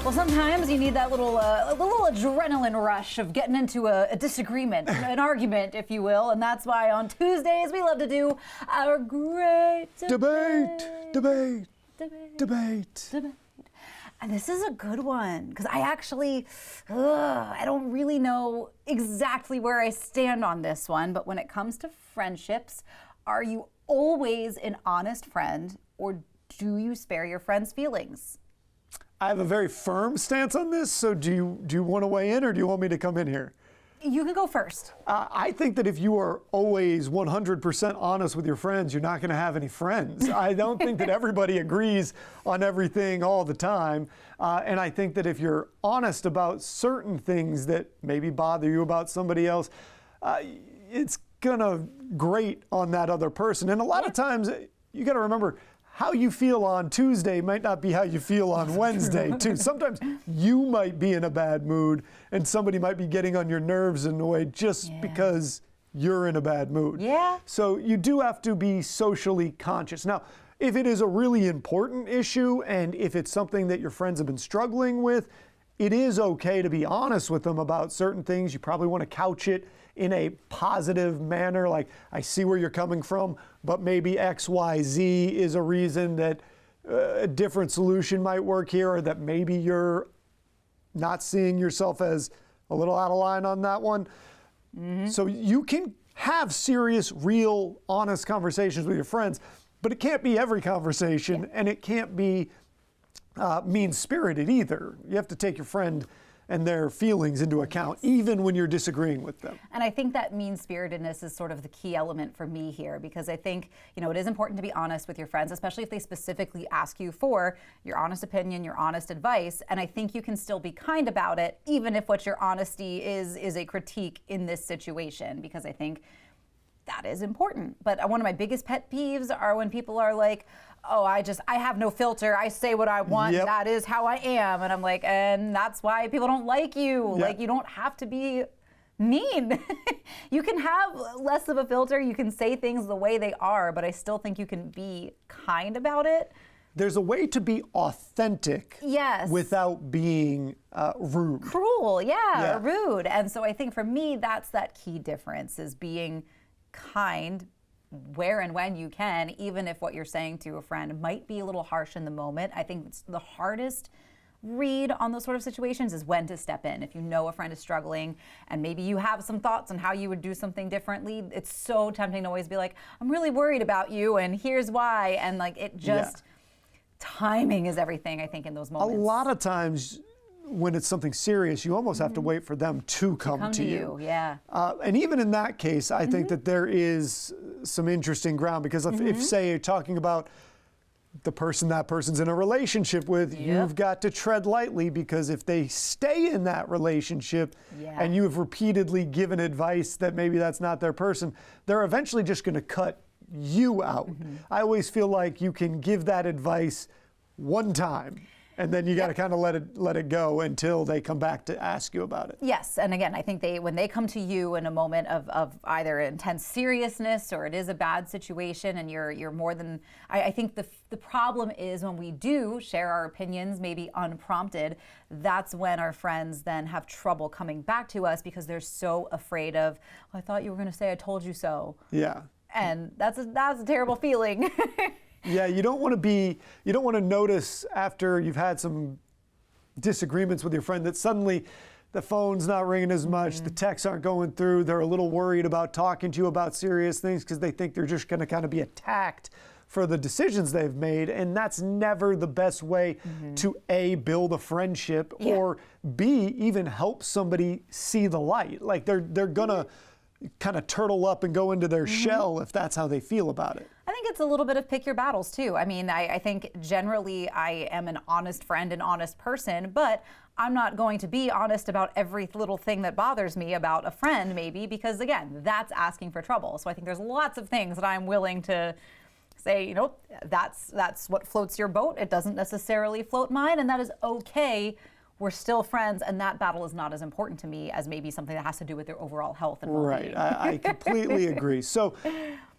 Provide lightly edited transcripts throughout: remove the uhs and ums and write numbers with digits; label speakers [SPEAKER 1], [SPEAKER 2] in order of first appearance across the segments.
[SPEAKER 1] Well, sometimes you need that little adrenaline rush of getting into a disagreement, an argument, if you will. And that's why on Tuesdays we love to do our great debate. And this is a good one because I don't really know exactly where I stand on this one. But when it comes to friendships, are you always an honest friend, or do you spare your friends' feelings?
[SPEAKER 2] I have a very firm stance on this, so do you want to weigh in, or do you want me to come in here?
[SPEAKER 1] You can go first.
[SPEAKER 2] I think that if you are always 100% honest with your friends, you're not going to have any friends. I don't think that everybody agrees on everything all the time. And I think that if you're honest about certain things that maybe bother you about somebody else, it's going to grate on that other person. And a lot of times, you got to remember, how you feel on Tuesday might not be how you feel on Wednesday, too. Sometimes you might be in a bad mood and somebody might be getting on your nerves in a way just because you're in a bad mood.
[SPEAKER 1] Yeah.
[SPEAKER 2] So you do have to be socially conscious. Now, if it is a really important issue and if it's something that your friends have been struggling with, it is okay to be honest with them about certain things. You probably want to couch it in a positive manner, like, I see where you're coming from, but maybe X, Y, Z is a reason that a different solution might work here, or that maybe you're not seeing yourself as a little out of line on that one. Mm-hmm. So you can have serious, real, honest conversations with your friends, but it can't be every conversation, and it can't be mean-spirited either. You have to take your friend and their feelings into account, even when you're disagreeing with them.
[SPEAKER 1] And I think that mean-spiritedness is sort of the key element for me here, because I think, it is important to be honest with your friends, especially if they specifically ask you for your honest opinion, your honest advice. And I think you can still be kind about it, even if what your honesty is a critique in this situation, because I think that is important. But one of my biggest pet peeves are when people are like, oh, I have no filter. I say what I want.
[SPEAKER 2] Yep.
[SPEAKER 1] That is how I am. And I'm like, and that's why people don't like you.
[SPEAKER 2] Yep.
[SPEAKER 1] Like, you don't have to be mean. You can have less of a filter. You can say things the way they are, but I still think you can be kind about it.
[SPEAKER 2] There's a way to be authentic without being rude.
[SPEAKER 1] Cruel, or rude. And so I think for me, that's that key difference, is being kind where and when you can, even if what you're saying to a friend might be a little harsh in the moment. I think it's the hardest read on those sort of situations is when to step in. If you know a friend is struggling and maybe you have some thoughts on how you would do something differently, it's so tempting to always be like, I'm really worried about you and here's why. And like, it just, timing is everything, I think, in those moments.
[SPEAKER 2] A lot of times when it's something serious, you almost have to wait for them to come to you. And even in that case, I think that there is some interesting ground, because if say you're talking about the person that person's in a relationship with, you've got to tread lightly, because if they stay in that relationship and you have repeatedly given advice that maybe that's not their person, they're eventually just going to cut you out. I always feel like you can give that advice one time, and then you got to kind of let it go until they come back to ask you about it.
[SPEAKER 1] Yes, and again, I think when they come to you in a moment of either intense seriousness or it is a bad situation, and you're more than, I think the problem is when we do share our opinions, maybe unprompted, that's when our friends then have trouble coming back to us, because they're so afraid of, I thought you were going to say I told you so.
[SPEAKER 2] Yeah.
[SPEAKER 1] And that's a terrible feeling.
[SPEAKER 2] Yeah, you don't want to notice after you've had some disagreements with your friend that suddenly the phone's not ringing as much, the texts aren't going through, they're a little worried about talking to you about serious things because they think they're just going to kind of be attacked for the decisions they've made. And that's never the best way to A, build a friendship, or B, even help somebody see the light. Like they're going to kind of turtle up and go into their shell if that's how they feel about it.
[SPEAKER 1] I think it's a little bit of pick your battles too. I mean, I think generally I am an honest friend, an honest person, but I'm not going to be honest about every little thing that bothers me about a friend, maybe, because again, that's asking for trouble. So I think there's lots of things that I'm willing to say, that's what floats your boat. It doesn't necessarily float mine, and that is okay. We're still friends, and that battle is not as important to me as maybe something that has to do with their overall health and well-being.
[SPEAKER 2] Right, I completely agree. So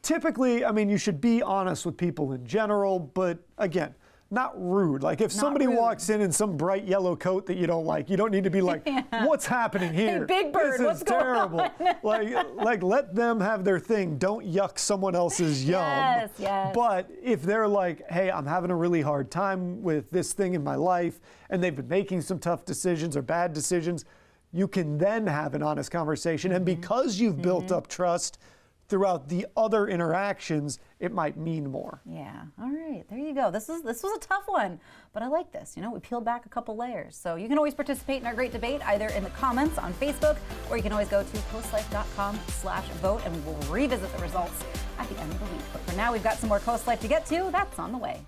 [SPEAKER 2] typically, I mean, you should be honest with people in general, but again, not rude. Like if somebody
[SPEAKER 1] rude.
[SPEAKER 2] walks in some bright yellow coat that you don't like, you don't need to be like, what's happening here?
[SPEAKER 1] Hey, Big Bird,
[SPEAKER 2] this
[SPEAKER 1] what's
[SPEAKER 2] is
[SPEAKER 1] going
[SPEAKER 2] terrible.
[SPEAKER 1] on?
[SPEAKER 2] like let them have their thing. Don't yuck someone else's yum.
[SPEAKER 1] Yes.
[SPEAKER 2] But if they're like, hey, I'm having a really hard time with this thing in my life, and they've been making some tough decisions or bad decisions, you can then have an honest conversation. And because you've built up trust throughout the other interactions, it might mean more.
[SPEAKER 1] Yeah. All right. There you go. This was a tough one, but I like this. You know, we peeled back a couple layers. So you can always participate in our great debate either in the comments on Facebook, or you can always go to coastlife.com/vote and we'll revisit the results at the end of the week. But for now, we've got some more Coast Life to get to. That's on the way.